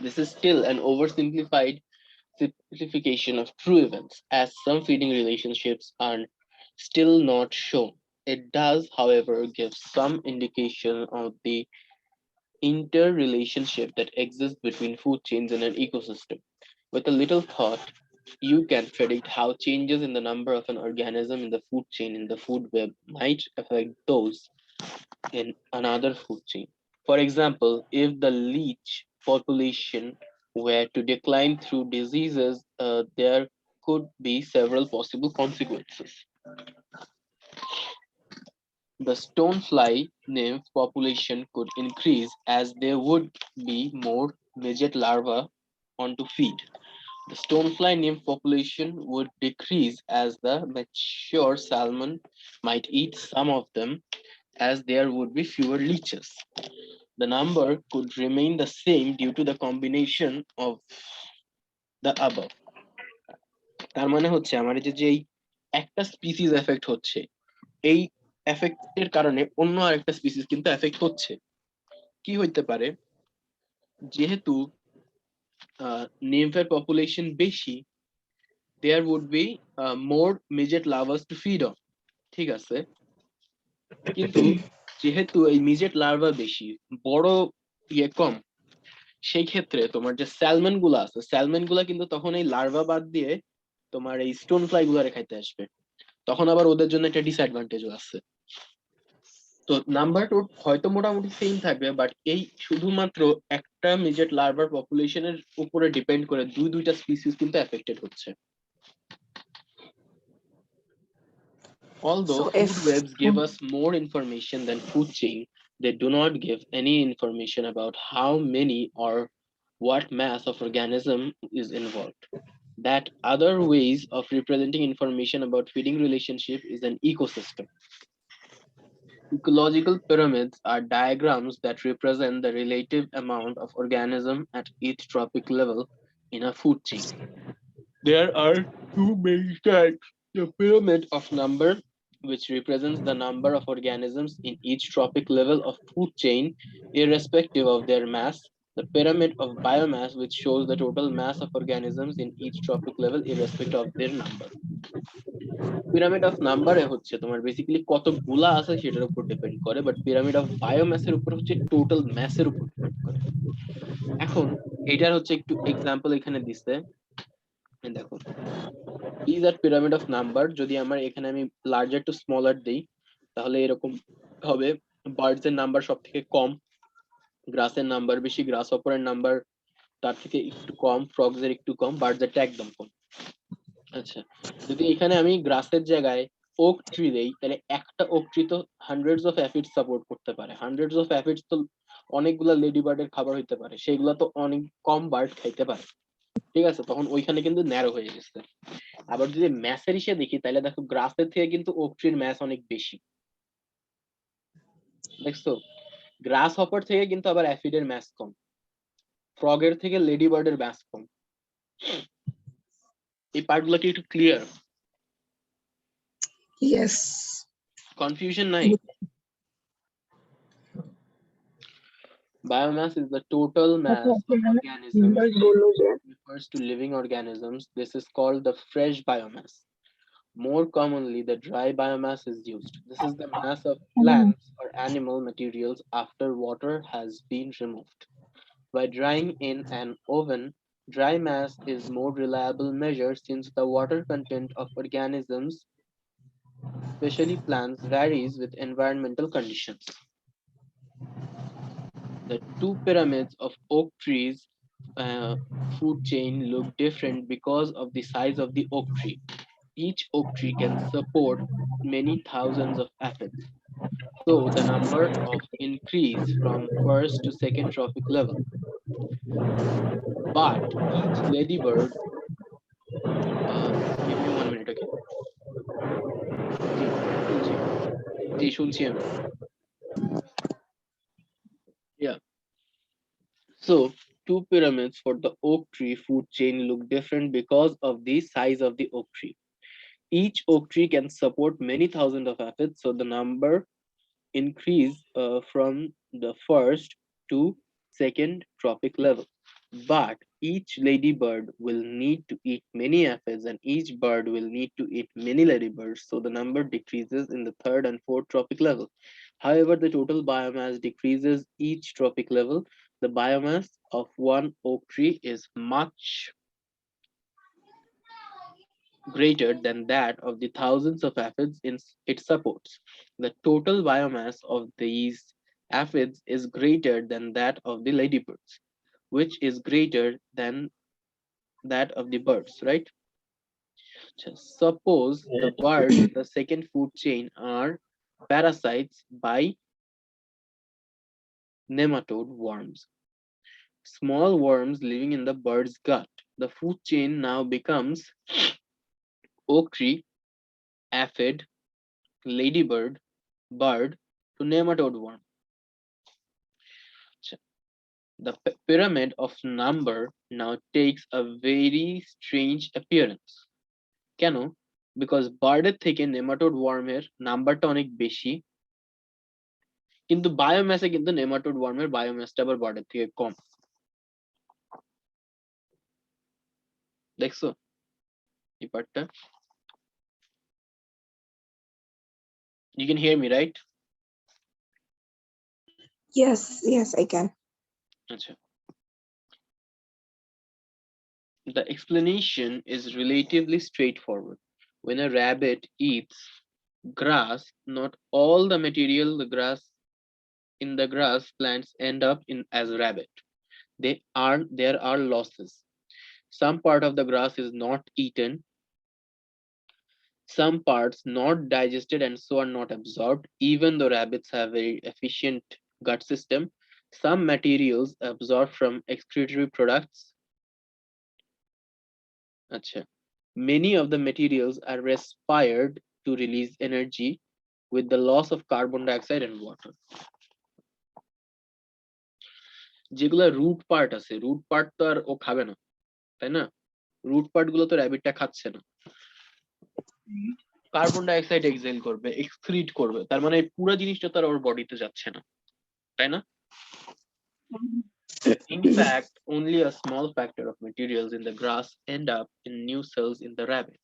This is still an oversimplified simplification of true events, as some feeding relationships are still not shown. It does, however, give some indication of the interrelationship that exists between food chains in an ecosystem. With a little thought, you can predict how changes in the number of an organism in the food chain in the food web might affect those in another food chain. For example, if the leech population were to decline through diseases, there could be several possible consequences. The stonefly nymph population could increase as there would be more midget larvae on to feed. The stonefly nymph population would decrease as the mature salmon might eat some of them, as there would be fewer leeches. The number could remain the same due to the combination of the above. তার মানে হচ্ছে আমার যেই একটা species effect হচ্ছে, এই এফেক্টের কারণে অন্য আরেকটা স্পিসিস কিন্তু এফেক্ট হচ্ছে। কি হইতে পারে, যেহেতু নিমফের পপুলেশন বেশি, there would be more midget larvas to feed on, ঠিক আছে? কিন্তু যেহেতু এই মিজেট লার্ভা বেশি, বড় ইয়ে কম, সেই ক্ষেত্রে তোমার যে স্যালমন গুলা আছে, স্যালমন গুলা কিন্তু তখন এই লার্ভা বাদ দিয়ে তোমার এই স্টোন ফ্লাই গুলারে খাইতে আসবে। তখন আবার ওদের জন্য একটা ডিসঅ্যাডভান্টেজও আছে। তো নাম্বার হয়তো মোটামুটি সেম থাকবে, বাট এই শুধুমাত্র একটা মিজেট লার্ভার পপুলেশনের উপরে ডিপেন্ড করে দুইটা স্পিসিস কিন্তু এফেক্টেড হচ্ছে। Although food webs give us more information than food chain, they do not give any information about how many or what mass of organism is involved. That other ways of representing information about feeding relationship is an ecosystem. Ecological pyramids are diagrams that represent the relative amount of organism at each trophic level in a food chain. There are two main types: the pyramid of number, which represents the number of organisms in each trophic level of food chain, irrespective of their mass. The pyramid of biomass, which shows the total mass of organisms in each trophic level, irrespective of their number. Pyramid of নাম্বারে হচ্ছে তোমার basically কতগুলা আছে সেটার উপর depend করে, but pyramid of বায়োম্যাসের উপর হচ্ছে টোটাল ম্যাসের উপর ডিপেন্ড করে। এখন এটার হচ্ছে একটু এক্সাম্পল এখানে দিচ্ছে, দেখো ইজ আর পিরামিড অফ নাম্বার। যদি আমার এখানে আমি লার্জার টু স্মলার দেই, তাহলে এরকম হবে: বার্ডস এর নাম্বার সব থেকে কম, গ্রাসের নাম্বার বেশি, গ্রাস হপারের নাম্বার তার থেকে একটু কম, ফ্রগস এর একটু কম, বার্ডস এরটা একদম কম। আচ্ছা, যদি এখানে আমি গ্রাসের জায়গায় ওক ট্রি দেই, তাহলে একটা ওক ট্রি তো হান্ড্রেডস অফ অ্যাফিডস সাপোর্ট করতে পারে। হান্ড্রেডস অফ অ্যাফিডস তো অনেকগুলা লেডি বার্ডের খাবার হইতে পারে, সেগুলা তো অনেক কম বার্ড খাইতে পারে, ঠিক আছে? তখন ওইখানে কিন্তু ন্যারো হয়ে গেছে। আবার যদি ম্যাসের হিসেবে দেখি, তাহলে দেখো গ্রাসের থেকে কিন্তু ওক ট্রির ম্যাস অনেক বেশি, দেখছো? গ্রাস হপার থেকে কিন্তু আবার অ্যাফিডের ম্যাস কম, ফ্রগের থেকে লেডি বার্ডের ম্যাস কম। এই পার্টগুলো কি একটু ক্লিয়ার? Yes. কনফিউশন নাই? Biomass is the total mass of organisms. Refers to living organisms. This is called the fresh biomass. More commonly, the dry biomass is used. This is the mass of plants or animal materials after water has been removed. By drying in an oven, dry mass is more reliable measure since the water content of organisms, especially plants, varies with environmental conditions. The two pyramids of oak trees food chain look different because of the size of the oak tree. Each oak tree can support many thousands of aphids, so the number of increase from first to second trophic level. But each ladybird, give me 1 minute, okay? জি শুনছি আমি। Yeah. So two pyramids for the oak tree food chain look different because of the size of the oak tree. Each oak tree can support many thousands of aphids, so the number increase from the first to second trophic level. But each ladybird will need to eat many aphids, and each bird will need to eat many ladybirds, so the number decreases in the third and fourth tropic level. However, the total biomass decreases each tropic level. The biomass of one oak tree is much greater than that of the thousands of aphids it supports. The total biomass of these aphids is greater than that of the ladybirds, which is greater than that of the birds, right? Suppose the birds in the second food chain are parasites by nematode worms, small worms living in the bird's gut. The food chain now becomes oak tree, aphid, ladybird, bird to nematode worm. The pyramid of number now takes a very strange appearance. কেন? Because বার্ডের থেকে nematode ওয়ার্মের নাম্বারটা অনেক বেশি, কিন্তু বায়োম্যাসে কিন্তু nematode ওয়ার্মের বায়োম্যাসটা আবার বার্ডের থেকে কম। দেখছো এই পার্টটা? You can hear me, right? Yes, I can. আচ্ছা, the explanation is relatively straightforward. When a rabbit eats grass, not all the material the grass in the grass plants end up in as rabbit. There are losses. Some part of the grass is not eaten, some parts not digested, and so are not absorbed. Even though rabbits have very efficient gut system, some materials absorbed from excretory products. Achha. Many of the materials are respired to release energy with the loss of carbon dioxide and water. যেগুলা root part আছে, root part তো আর ও খাবে না, তাই না? Root part গুলো তো র্যাবিটটা খাচ্ছে না, কার্বন ডাইঅক্সাইড এক্সহেল করবে, এক্সক্রিট করবে, তার মানে পুরো জিনিসটা তো আর ওর বডিতে যাচ্ছে না, তাই না? In fact, only a small factor of materials in the grass end up in new cells in the rabbit.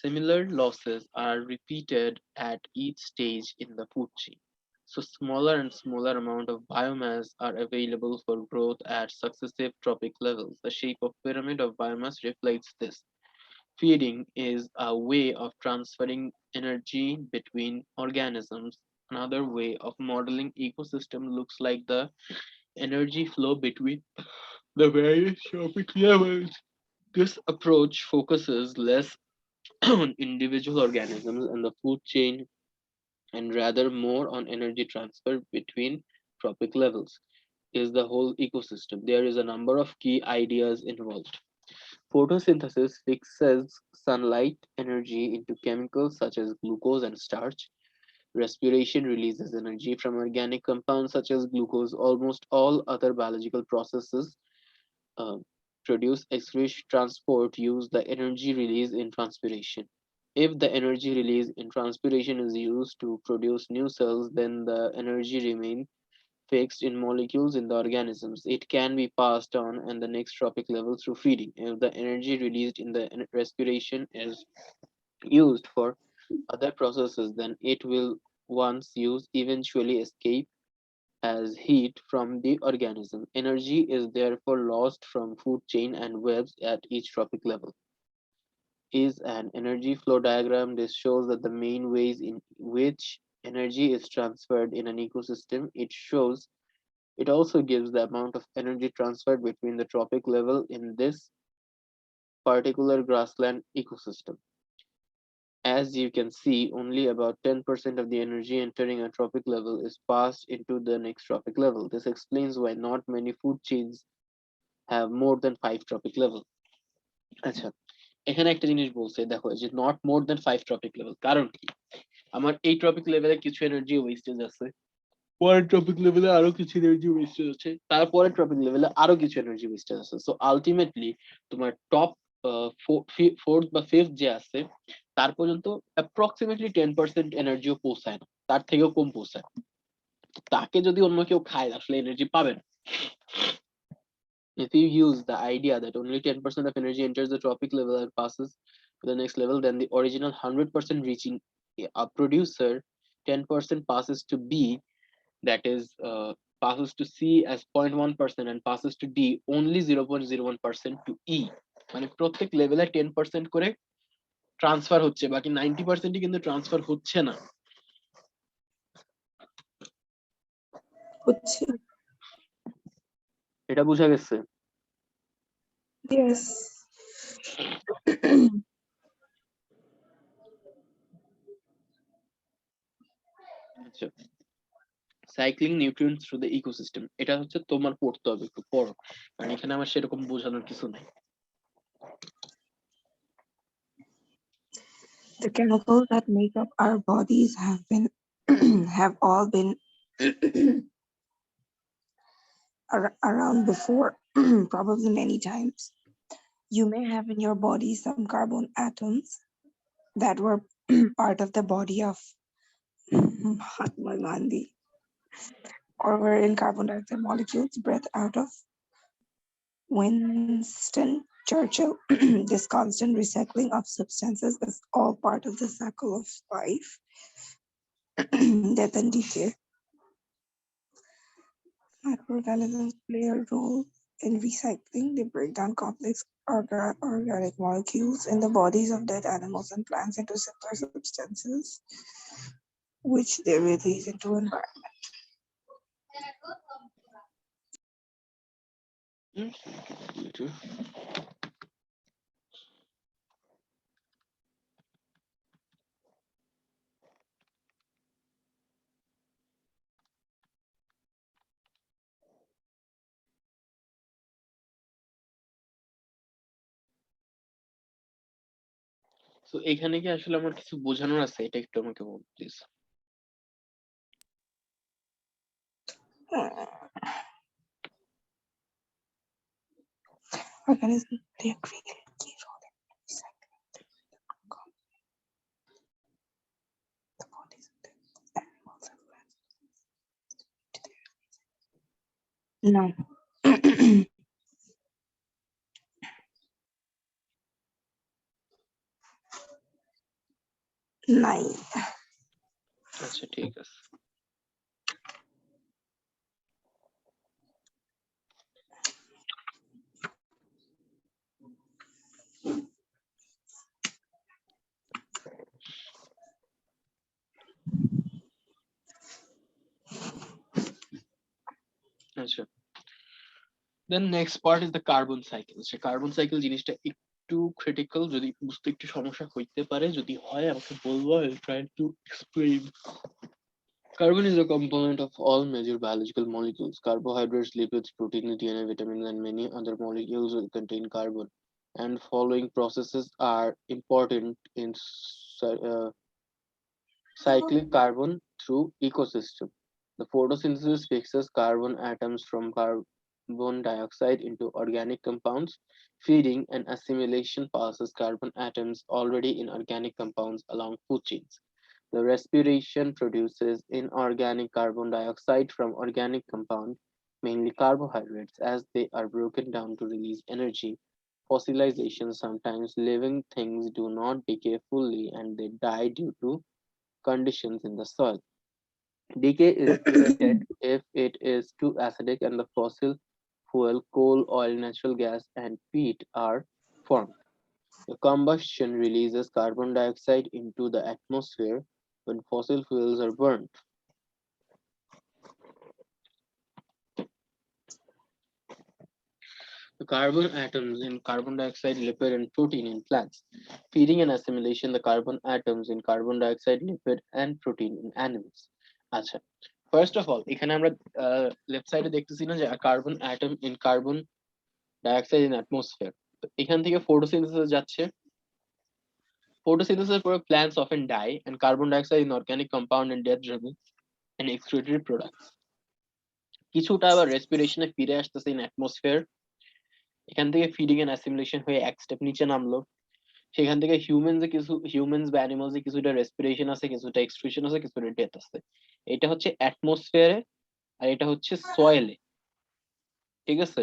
Similar losses are repeated at each stage in the food chain. So smaller and smaller amount of biomass are available for growth at successive tropic levels. The shape of pyramid of biomass reflects this. Feeding is a way of transferring energy between organisms. Another way of modeling ecosystem looks like the energy flow between the various trophic levels. This approach focuses less on individual organisms and the food chain and rather more on energy transfer between tropic levels is the whole ecosystem. There is a number of key ideas involved. Photosynthesis fixes sunlight energy into chemicals such as glucose and starch. Respiration releases energy from organic compounds such as glucose. Almost all other biological processes uh, produce X-ray transport use the energy released in transpiration. If the energy released in transpiration is used to produce new cells, then the energy remains fixed in molecules in the organisms. It can be passed on and the next tropic level through feeding. If the energy released in the respiration is used for other processes, then it will once used eventually escape as heat from the organism. Energy is therefore lost from food chain and webs at each tropic level. Is an energy flow diagram. This shows that the main ways in which energy is transferred in an ecosystem. It also gives the amount of energy transferred between the tropic level in this particular grassland ecosystem. As you can see, only about 10% of the energy entering a tropic level is passed into the next tropic level. This explains why not many food chains have more than 5 tropic level. আচ্ছা, এখানে একটা জিনিস বলছে, দেখো যে not more than 5 trophic level, কারণ কি? আমার এই ট্রপিক লেভেলে কিছু এনার্জি ওয়েস্টেজ আছে, পরের টপিক লেভেলে আরো কিছু এনার্জি ওয়েস্টেজ আছে, তারপরের টপিক লেভেলে আরো কিছু এনার্জি ওয়েস্টেজ আছে। সো আলটিমেটলি তোমার টপ ফোর্থ বা ফিফথ যে আছে তার পর্যন্ত অ্যাপ্রক্সিমেটলি 10% এনার্জিও পৌঁছায় না, তার থেকেও কম পৌঁছায়। তাকে যদি অন্য কেউ খায় আসলে এনার্জি পাবে না। If you use the idea that only 10% of energy enters the tropic level and passes to the next level, then the original 100% reaching a producer, 10% passes to B, that is, passes to C as 0.1% and passes to D only 0.01% to E. মানে প্রত্যেক লেভেলে 10% করে transfer হচ্ছে, বাকি 90%ই কিন্তু transfer হচ্ছে না। হচ্ছে। এটা বোঝা গেছে? Yes. আচ্ছা, cycling nutrients through the ecosystem, এটা হচ্ছে তোমার পড়তে হবে, একটু পড়ো, কারণ এখানে আমার সেরকম বোঝানোর কিছু নাই। The chemicals that make up our bodies have all been around before, probably many times. You may have in your body some carbon atoms that were part of the body of Mahatma Gandhi, or were in carbon dioxide molecules breathed out of Winston Churchill. This constant recycling of substances is all part of the cycle of life, death and decay. Microorganisms play a role in recycling. They break down complex organic molecules in the bodies of dead animals and plants into simpler substances, which they release into environment. তো এখানে কি আসলে আমার কিছু বোঝানোর আছে, এটা একটু আমাকে বল please. Organisms play a great key role in recycling the bodies of dead animals and plants. No. নাই। আচ্ছা ঠিক আছে। আচ্ছা, then next part is the carbon cycle. সে কার্বন সাইকেল জিনিসটা একটু ক্রিটিক্যাল, যদি বুঝতে একটু সমস্যা হইতে পারে, যদি হয় আমাকে বলবো, I will try to explain. Carbon is a component of all major biological molecules. Carbohydrates, lipids, protein, DNA, vitamins, and many other molecules will contain carbon. And following processes are important in cycling carbon through ecosystem. The photosynthesis fixes carbon atoms from carbon dioxide into organic compounds. Feeding and assimilation passes carbon atoms already in organic compounds along food chains. The respiration produces inorganic carbon dioxide from organic compounds, mainly carbohydrates, as they are broken down to release energy. Fossilization, sometimes living things do not decay fully and they die due to conditions in the soil. Decay is prevented if it is too acidic and the fossil fuel, coal, oil, natural gas, and peat are formed. The combustion releases carbon dioxide into the atmosphere when fossil fuels are burned. The carbon atoms in carbon dioxide, lipid, and protein in plants. Feeding and assimilation, the carbon atoms in carbon dioxide, lipid, and protein in animals. আচ্ছা, first of all এখানে আমরা left সাইডে দেখতেছি না যে carbon atom in carbon dioxide in atmosphere. এখান থেকে photosynthesis যাচ্ছে, photosynthesis for plants often die and carbon dioxide in organic compound and death remains and excretory products. কিছুটা আবার রেসপিরেশনে ফিরে আসতেছে ইন অ্যাটমসফিয়ার, এখান থেকে ফিডিং এন্ড অ্যাসিমিলেশন হয়ে এক স্টেপ নিচে নামলো, সেখান থেকে হিউম্যানস বা অ্যানিমালস এ কিছুটা রেসপিরেশন আছে, কিছুটা এক্সক্রিশন আছে, কিছুটা ডেথ আছে। এটা হচ্ছে অ্যাটমসফিয়ারে আর এটা হচ্ছে সয়েলে, ঠিক আছে?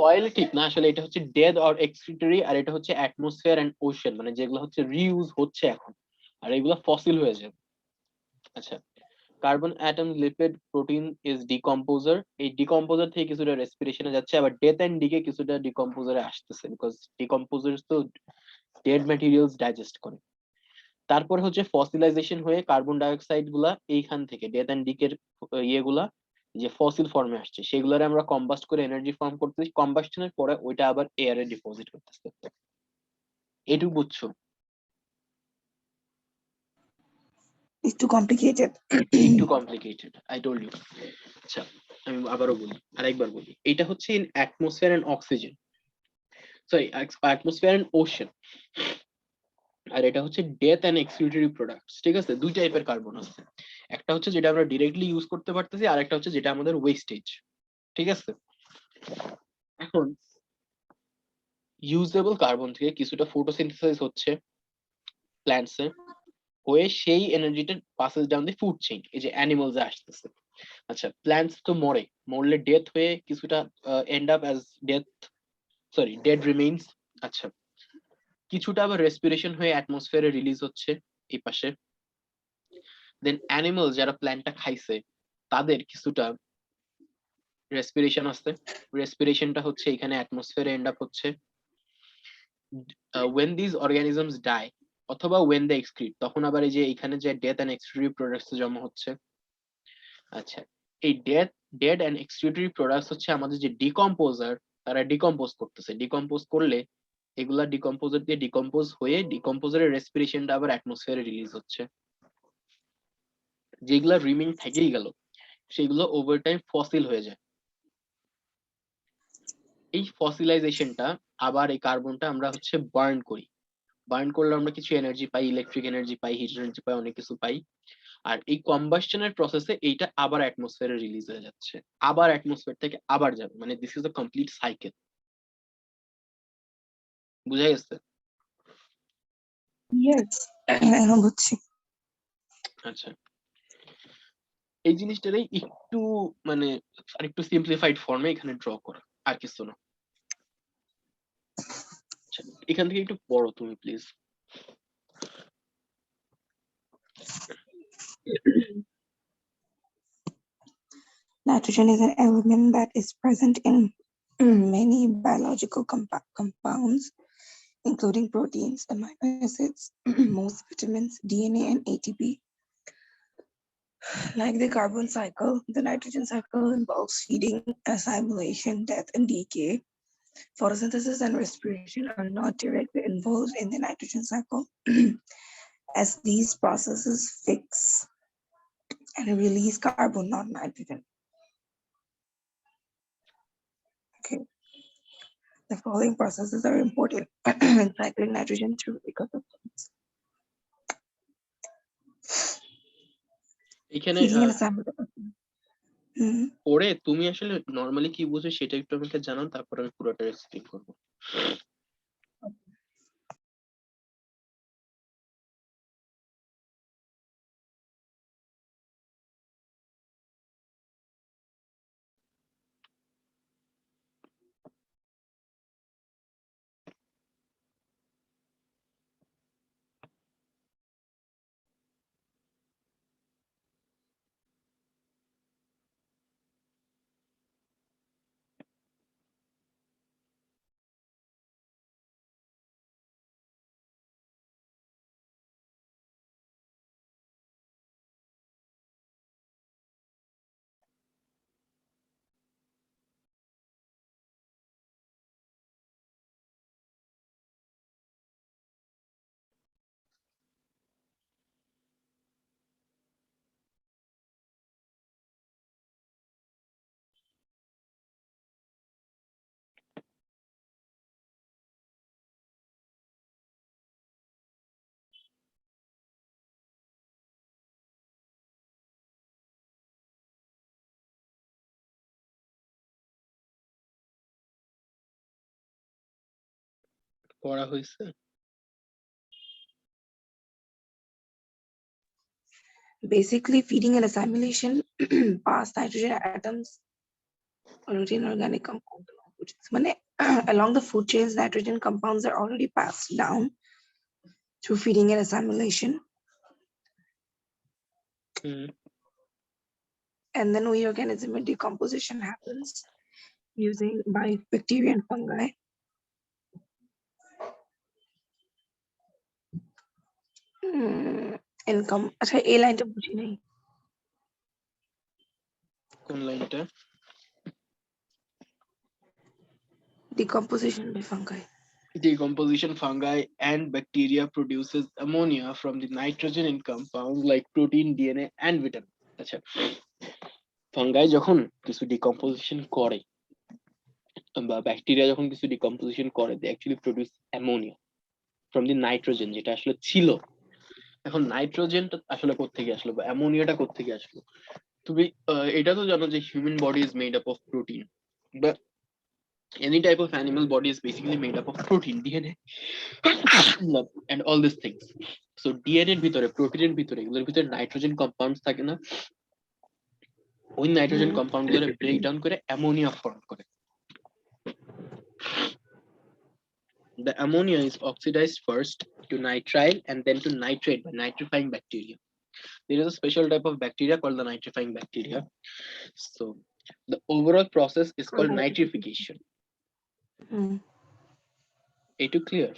সয়েল ঠিক না, আসলে এটা হচ্ছে ডেড অর এক্সক্রিটরি, আর এটা হচ্ছে অ্যাটমসফিয়ার এন্ড ওশেন, মানে যেগুলো হচ্ছে রিইউজ হচ্ছে এখন, আর এগুলো ফসিল হয়ে যাবে। আচ্ছা, carbon atom, lipid, protein is decomposer. এই ডিকম্পোজার থেকে কিছুটা রেসপিরেশনে যাচ্ছে, আবার ডেথ এন্ড ডিকে কিছুটা ডিকম্পোজারে আসতেছে, বিকজ ডিকম্পোজার তো ডেড ম্যাটেরিয়ালস ডাইজেস্ট করে। তারপরে হচ্ছে ফসিলাইজেশন হয়ে কার্বন ডাইঅক্সাইড গুলা এইখান থেকে ডেথ এন্ড ডিকের ইয়েগুলা যে ফসিল ফর্মে আসছে সেগুলারে আমরা কম্বাস্ট করে এনার্জি ফর্ম করতেছি, কম্বাস্টনের পরে ওইটা আবার এয়ারে ডিপোজিট করতেছে। এটুকু বুঝছো? It's too complicated. একটু কমপ্লিকেটেড, আই টোল্ড ইউ। আচ্ছা, আমি আবারও বলি, আরেকবার বলি, এটা হচ্ছে in atmosphere and oxygen, sorry atmosphere and ocean, আর এটা হচ্ছে ডেথ এন্ড এক্সক্রিটরি প্রোডাক্টস। ঠিক আছে, দুই টাইপের কার্বন আছে, একটা হচ্ছে যেটা আমরা ডিরেক্টলি ইউজ করতে পারতেছি, আর একটা হচ্ছে যেটা আমাদের ওয়েস্টেজ। ঠিক আছে, এখন ইউজেবল কার্বন থেকে কিছুটা ফটোসিনথেসিস হচ্ছে প্ল্যান্টসে, হয়ে সেই এনার্জিটা passes down the food chain, এই যে অ্যানিমালস আসতেছে। আচ্ছা, প্ল্যান্টস তো মরে, মরলে ডেথ হয়ে কিছুটা end up as death, sorry dead remains. আচ্ছা, কিছুটা আবার রেসপিরেশন হয়ে অ্যাটমসফিয়ারে রিলিজ হচ্ছে এই পাশে। দেন অ্যানিমাল যারা প্ল্যান্টটা খাইছে তাদের কিছুটা রেসপিরেশন আসছে, রেসপিরেশনটা হচ্ছে এখানে অ্যাটমসফিয়ারে এন্ড আপ হচ্ছে। when these organisms die অথবা when they excrete, তখন আবার এই যে এখানে যে ডেথ এন্ড এক্সক্রিটরি প্রোডাক্টস জমা হচ্ছে। আচ্ছা, এই ডেড এন্ড এক্সক্রিটরি প্রোডাক্টস হচ্ছে আমাদের যে ডিকম্পোজার, তারা ডিকম্পোজ করতেছে, ডিকম্পোজ করলে এগুলা ডিকম্পোজার দিয়ে ডিকম্পোজ হয়ে ডিকম্পোজারের রেসপিরেশনটা আবার অ্যাটমসফিয়ারে রিলিজ হচ্ছে। যেগুলা রিমেইন থেকেই গেল সেগুলো ওভার টাইম ফসিল হয়ে যায়। এই ফসিলাইজেশনটা আবার এই কার্বনটা আমরা হচ্ছে বার্ন করি, বার্ন করলে আমরা কিছু এনার্জি পাই, ইলেকট্রিক এনার্জি পাই, হিট এনার্জি পাই, অনেক কিছু পাই। আর এই কম্বাসশনের প্রসেসে এইটা আবার অ্যাটমসফিয়ারে রিলিজ হয়ে যাচ্ছে, আবার অ্যাটমসফিয়ার থেকে আবার যাবে, মানে this is the complete cycle. বুঝা গেছে? Yes. এখন বুঝছি। আচ্ছা, এই জিনিসটারই একটু মানে আরেকটু সিম্পলিফাইড ফর্মে এখানে ড্র করা, আর কিছু না। আচ্ছা, এখান থেকে একটু পড়ো তুমি please. Nitrogen is an element that is present in many biological compounds, including proteins, amino acids, most vitamins, DNA, and ATP. Like the carbon cycle, the nitrogen cycle involves feeding, assimilation, death, and decay. Photosynthesis and respiration are not directly involved in the nitrogen cycle, as these processes fix and release carbon, not nitrogen. Okay. The following processes are important in cycling nitrogen through ecosystems. এখানে Feeding and assimilation. পড়ে তুমি আসলে normally কি বুঝো সেটা একটু আমাকে জানাও, তারপর আমি পুরোটা এক্সপ্লেন করবো। পড়া হয়েছে? Basically, feeding and assimilation pass nitrogen atoms routine organic compound along food chains. মানে along the food chains, nitrogen compounds are already passed down through feeding and assimilation. And then we organism and decomposition happens using by bacteria and fungi. Income. আচ্ছা এই লাইনটা বুঝি নাই। কোন লাইনটা? Decomposition by fungi. Decomposition fungi and bacteria produces ammonia from the nitrogen in compounds like protein, DNA, and vitamin. আচ্ছা, fungi যখন কিছু ডিকম্পোজিশন করে বা ব্যাকটেরিয়া যখন কিছু ডিকম্পোজিশন করে, they actually produce ammonia from the nitrogen, যেটা আসলে ছিল। এখন নাইট্রোজেনটা আসলে কোত্থেকে আসলো বা অ্যামোনিয়াটা কোত্থেকে আসলো? তুমি এটা তো জানো যে human body is made up of protein, but any type of animal body is basically made up of protein, DNA, and all these things. So DNA এর ভিতরে, প্রোটিনের ভিতরে, এগুলোর ভিতরে নাইট্রোজেন কম্পাউন্ডস থাকে না? ওই নাইট্রোজেন কম্পাউন্ড গুলো ব্রেক ডাউন করে অ্যামোনিয়া ফর্ম করে। The ammonia is oxidized first to nitrile and then to nitrate by nitrifying bacteria. There is a special type of bacteria called the nitrifying bacteria. So the overall process is called nitrification. এইটু clear?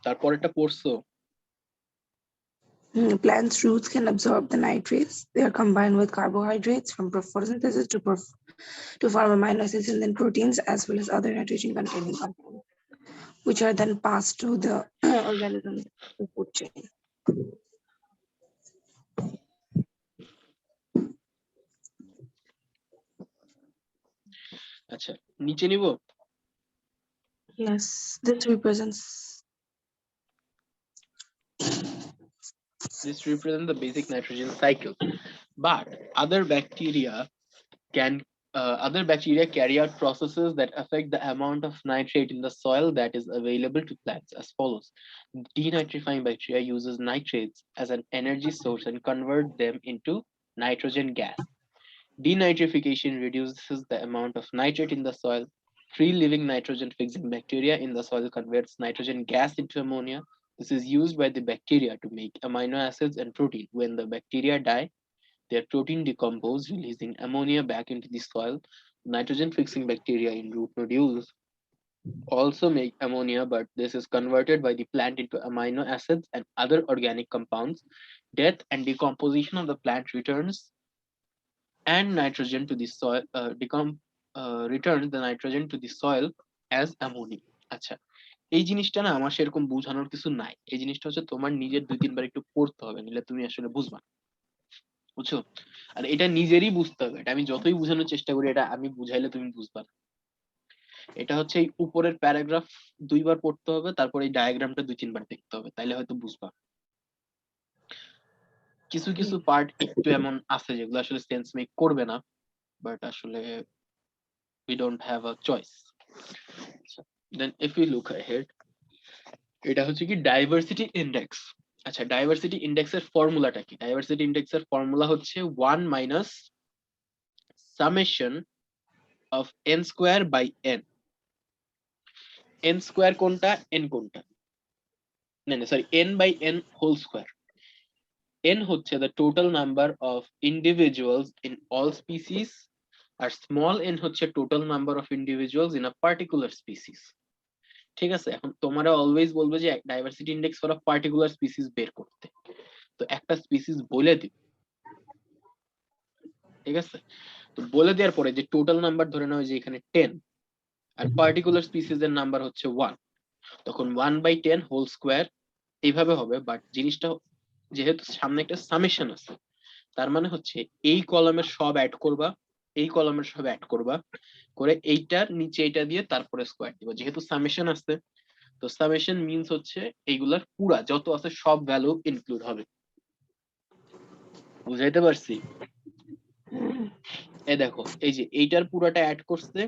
তারপর এটা পড়ছো? Plants' roots can absorb the nitrates. They are combined with carbohydrates from photosynthesis to form amino acids and then proteins, as well as other nitrogen-containing compounds, which are then passed to the organism's food chain. আচ্ছা, নিচে নিব? Yes, this represents the basic nitrogen cycle, but other bacteria carry out processes that affect the amount of nitrate in the soil that is available to plants as follows. Denitrifying bacteria uses nitrates as an energy source and convert them into nitrogen gas. Denitrification reduces the amount of nitrate in the soil. Free living nitrogen fixing bacteria in the soil converts nitrogen gas into ammonia. This is used by the bacteria to make amino acids and protein. When the bacteria die, their protein decompose, releasing ammonia back into the soil. Nitrogen fixing bacteria in root nodules also make ammonia, but this is converted by the plant into amino acids and other organic compounds. Death and decomposition of the plant and nitrogen to the soil, returns the nitrogen to the soil as ammonia. আচ্ছা, এই জিনিসটা না আমার সেরকম বোঝানোর কিছু নাই। এই জিনিসটা হচ্ছে তোমার নিজের 2-3 বার একটু পড়তে হবে, নিলে তুমি আসলে বুঝবা, বুঝছো? আর এটা নিজেরই বুঝতে হবে। এটা আমি যতই বোঝানোর চেষ্টা করি, এটা আমি বুঝাইলে তুমি বুঝবা না। এটা হচ্ছে এই উপরের প্যারাগ্রাফ 2 বার পড়তে হবে, তারপর এই ডায়াগ্রামটা 2-3 বার দেখতে হবে, তাইলে হয়তো বুঝবা। কিছু কিছু পার্ট একটু এমন আছে যেগুলো আসলে সেন্স মেক করবে না, বাট আসলে we don't have a choice. Then if we look ahead, এটা হচ্ছে কি ডাইভার্সিটি ইন্ডেক্স। আচ্ছা, ডাইভার্সিটি ইন্ডেক্সের ফর্মুলাটা কি? ডাইভার্সিটি ইন্ডেক্সের ফর্মুলা হচ্ছে 1 minus summation of n square by n. n square কোনটা, n কোনটা? না না, sorry, n by n whole square. n হচ্ছে the total number of individuals in all species, আর small n হচ্ছে total number of individuals in a particular species. ঠিক আছে? এখন তোমরা অলওয়েজ বলবে যে diversity index for a particular species বের করতে, তো একটা স্পিসিস বলে দিই, ঠিক আছে? তো বলে দেওয়ার পরে যে টোটাল নাম্বার ধরে নাও যে এখানে 10 আর পার্টিকুলার স্পিসিস এর নাম্বার হচ্ছে 1, তখন 1/10 হোল স্কয়ার এইভাবে হবে। বাট জিনিসটা যেহেতু সামনে একটা সামেশন আছে, তার মানে হচ্ছে এই কলামের সব অ্যাড করবা, এই কলামের সব অ্যাড করবা, করে এইটার নিচে এটা দিয়ে তারপরে স্কয়ার দিবা। যেহেতু সামেশন আছে, তো সামেশন মিন্স হচ্ছে এইগুলার পুরা যত আছে সব ভ্যালু ইনক্লুড হবে। বুঝাইতে পারছি? এই দেখো, এই যে এইটার পুরাটা অ্যাড করছে,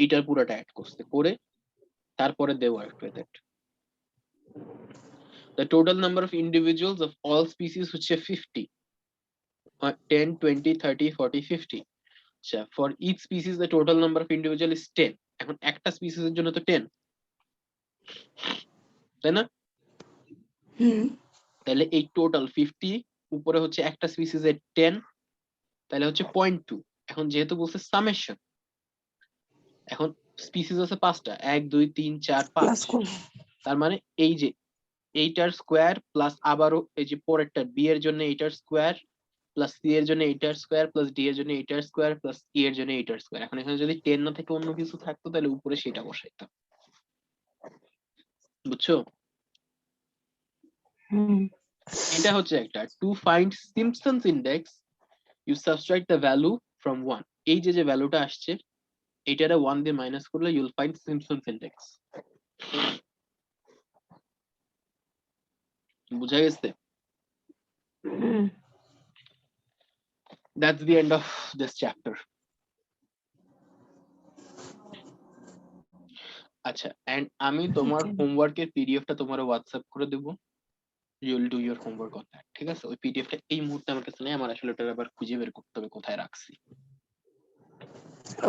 এইটার পুরাটা অ্যাড করছে, করে তারপরে they work with it. The total number of individuals of all species হচ্ছে 50, 10, 20, 30, 40, 50. আচ্ছা, for each species the total number of individual is 10। এখন একটা স্পিসিসের জন্য তো 10, তাই না? তাহলে এই টোটাল 50 উপরে হচ্ছে একটা স্পিসিসের 10, তাহলে হচ্ছে 0.2। এখন যেহেতু বলছে সামেশন, এখন স্পিসিস আছে 5টা, 1 2 3 4 5, তার মানে এই যে এইটার স্কোয়ার প্লাস আবারও এই যে পরেরটা বি এর জন্য এইটার স্কোয়ার প্লাস সি এর জন্য এইটার স্কোয়ার প্লাস ডি এর জন্য এইটার স্কোয়ার প্লাস ই এর জন্য এইটার স্কোয়ার। এখন এখানে যদি 10 না থেকে অন্য কিছু থাকতো তাহলে উপরে সেটা বসাইতাম, বুঝছো? এটা হচ্ছে একটা to find Simpson's index you subtract the value from 1। এই যে যে ভ্যালুটা আসছে এটারে 1 দিয়ে মাইনাস করলে ইউল ফাইন্ড সিম্পসনস ইন্ডেক্স। বুঝা গেছে? That's the end of this chapter. আচ্ছা, এন্ড আমি তোমার হোমওয়ার্কের পিডিএফটা তোমার হোয়াটসঅ্যাপ করে দেব। You will do your homework on that, ঠিক আছে? ওই পিডিএফটা এই মুহূর্তে আমার কাছে নেই, আমার আসলে ওটা আবার খুঁজে বের করতে হবে কোথায় রাখছি।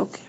ওকে।